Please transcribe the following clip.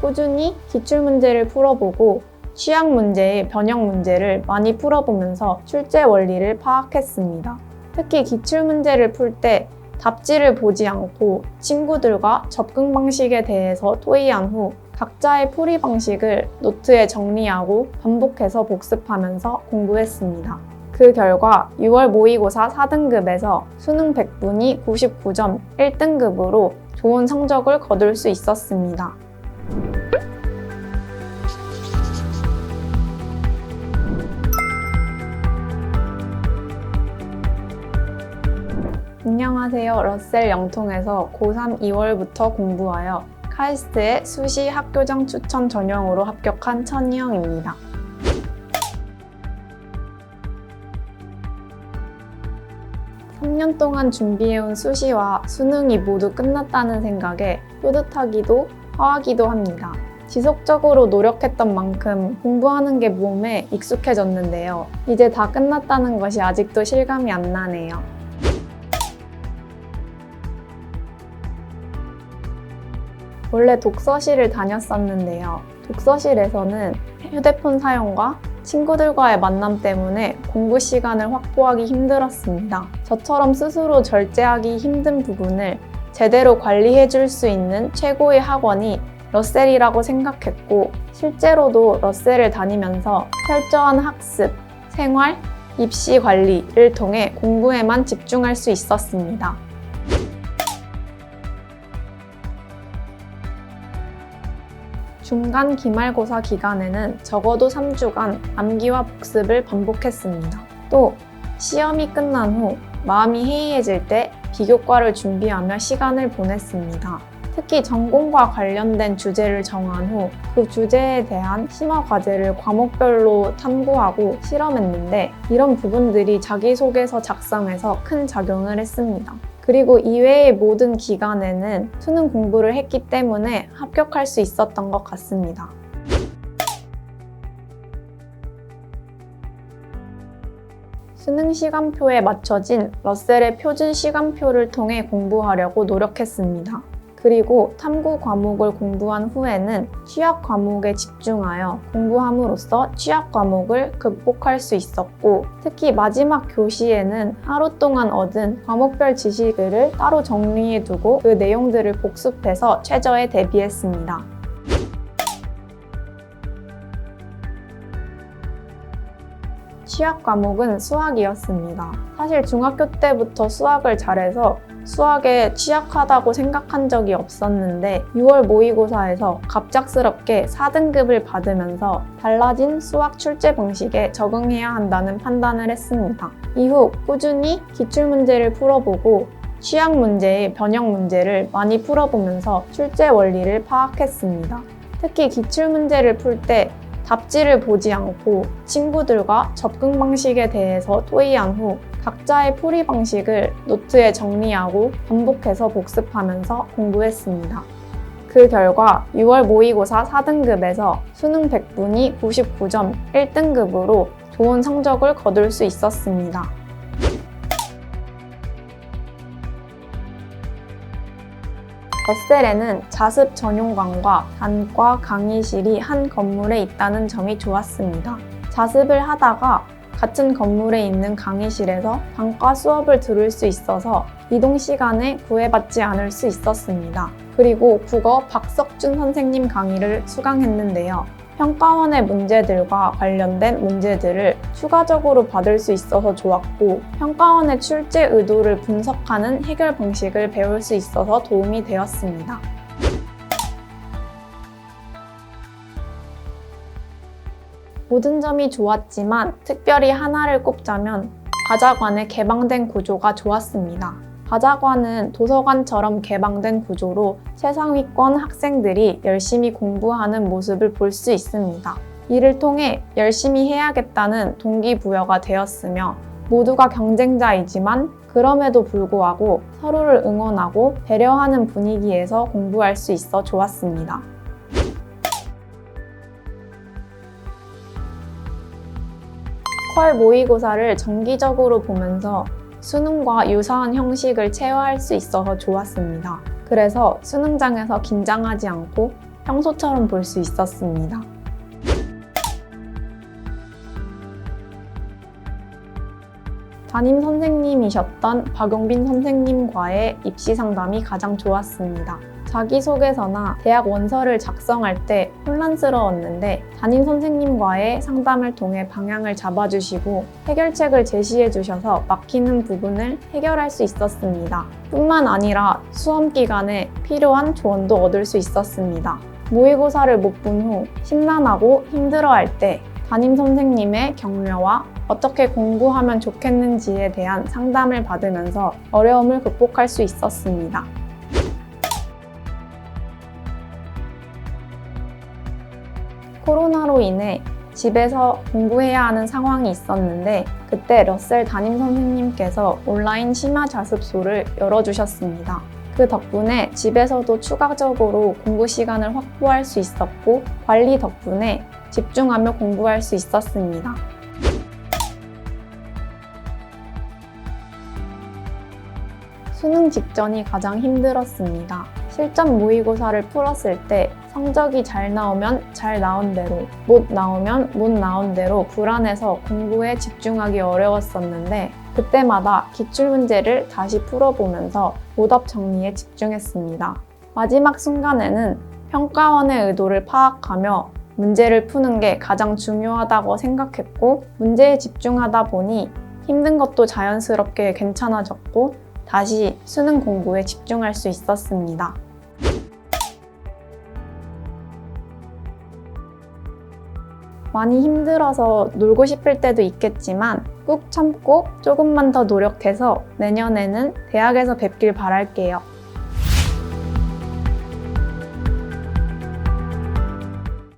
꾸준히 기출문제를 풀어보고 취약 문제의 변형 문제를 많이 풀어보면서 출제 원리를 파악했습니다. 특히 기출문제를 풀 때 답지를 보지 않고 친구들과 접근 방식에 대해서 토의한 후 각자의 풀이 방식을 노트에 정리하고 반복해서 복습하면서 공부했습니다. 그 결과 6월 모의고사 4등급에서 수능 100분위 99점 1등급으로 좋은 성적을 거둘 수 있었습니다. 안녕하세요. 러셀 영통에서 고3 2월부터 공부하여 카이스트의 수시 학교장 추천 전형으로 합격한 천희영입니다. (3년) 동안 준비해온 수시와 수능이 모두 끝났다는 생각에 뿌듯하기도 허하기도 합니다. 지속적으로 노력했던 만큼 공부하는 게 몸에 익숙해졌는데요. 이제 다 끝났다는 것이 아직도 실감이 안 나네요. 원래 독서실을 다녔었는데요. 독서실에서는 휴대폰 사용과 친구들과의 만남 때문에 공부 시간을 확보하기 힘들었습니다. 저처럼 스스로 절제하기 힘든 부분을 제대로 관리해줄 수 있는 최고의 학원이 러셀이라고 생각했고, 실제로도 러셀을 다니면서 철저한 학습, 생활, 입시 관리를 통해 공부에만 집중할 수 있었습니다. 중간 기말고사 기간에는 적어도 3주간 암기와 복습을 반복했습니다. 또 시험이 끝난 후 마음이 해이해질 때 비교과를 준비하며 시간을 보냈습니다. 특히 전공과 관련된 주제를 정한 후 그 주제에 대한 심화 과제를 과목별로 탐구하고 실험했는데, 이런 부분들이 자기소개서 작성에서 큰 작용을 했습니다. 그리고 이외의 모든 기간에는 수능 공부를 했기 때문에 합격할 수 있었던 것 같습니다. 수능 시간표에 맞춰진 러셀의 표준 시간표를 통해 공부하려고 노력했습니다. 그리고 탐구 과목을 공부한 후에는 취약 과목에 집중하여 공부함으로써 취약 과목을 극복할 수 있었고, 특히 마지막 교시에는 하루 동안 얻은 과목별 지식을 따로 정리해두고 그 내용들을 복습해서 최저에 대비했습니다. 취약 과목은 수학이었습니다. 사실 중학교 때부터 수학을 잘해서 수학에 취약하다고 생각한 적이 없었는데 6월 모의고사에서 갑작스럽게 4등급을 받으면서 달라진 수학 출제 방식에 적응해야 한다는 판단을 했습니다. 이후 꾸준히 기출문제를 풀어보고 취약 문제의 변형 문제를 많이 풀어보면서 출제 원리를 파악했습니다. 특히 기출문제를 풀 때 답지를 보지 않고 친구들과 접근 방식에 대해서 토의한 후 각자의 풀이 방식을 노트에 정리하고 반복해서 복습하면서 공부했습니다. 그 결과 6월 모의고사 4등급에서 수능 100분위 99점 1등급으로 좋은 성적을 거둘 수 있었습니다. 러셀에는 자습 전용관과 단과 강의실이 한 건물에 있다는 점이 좋았습니다. 자습을 하다가 같은 건물에 있는 강의실에서 단과 수업을 들을 수 있어서 이동 시간에 구애받지 않을 수 있었습니다. 그리고 국어 박석준 선생님 강의를 수강했는데요. 평가원의 문제들과 관련된 문제들을 추가적으로 받을 수 있어서 좋았고, 평가원의 출제 의도를 분석하는 해결 방식을 배울 수 있어서 도움이 되었습니다. 모든 점이 좋았지만 특별히 하나를 꼽자면 바자관의 개방된 구조가 좋았습니다. 바자관은 도서관처럼 개방된 구조로 최상위권 학생들이 열심히 공부하는 모습을 볼 수 있습니다. 이를 통해 열심히 해야겠다는 동기부여가 되었으며, 모두가 경쟁자이지만 그럼에도 불구하고 서로를 응원하고 배려하는 분위기에서 공부할 수 있어 좋았습니다. 9월 모의고사를 정기적으로 보면서 수능과 유사한 형식을 체화할 수 있어서 좋았습니다. 그래서 수능장에서 긴장하지 않고 평소처럼 볼 수 있었습니다. 담임 선생님이셨던 박용빈 선생님과의 입시 상담이 가장 좋았습니다. 자기소개서나 대학 원서를 작성할 때 혼란스러웠는데 담임 선생님과의 상담을 통해 방향을 잡아주시고 해결책을 제시해주셔서 막히는 부분을 해결할 수 있었습니다. 뿐만 아니라 수험 기간에 필요한 조언도 얻을 수 있었습니다. 모의고사를 못 본 후 심란하고 힘들어할 때 담임 선생님의 격려와 어떻게 공부하면 좋겠는지에 대한 상담을 받으면서 어려움을 극복할 수 있었습니다. 코로나로 인해 집에서 공부해야 하는 상황이 있었는데 그때 러셀 담임 선생님께서 온라인 심야 자습소를 열어주셨습니다. 그 덕분에 집에서도 추가적으로 공부 시간을 확보할 수 있었고 관리 덕분에 집중하며 공부할 수 있었습니다. 수능 직전이 가장 힘들었습니다. 실전 모의고사를 풀었을 때 성적이 잘 나오면 잘 나온 대로, 못 나오면 못 나온 대로 불안해서 공부에 집중하기 어려웠었는데 그때마다 기출문제를 다시 풀어보면서 오답 정리에 집중했습니다. 마지막 순간에는 평가원의 의도를 파악하며 문제를 푸는 게 가장 중요하다고 생각했고 문제에 집중하다 보니 힘든 것도 자연스럽게 괜찮아졌고 다시 수능 공부에 집중할 수 있었습니다. 많이 힘들어서 놀고 싶을 때도 있겠지만 꾹 참고 조금만 더 노력해서 내년에는 대학에서 뵙길 바랄게요.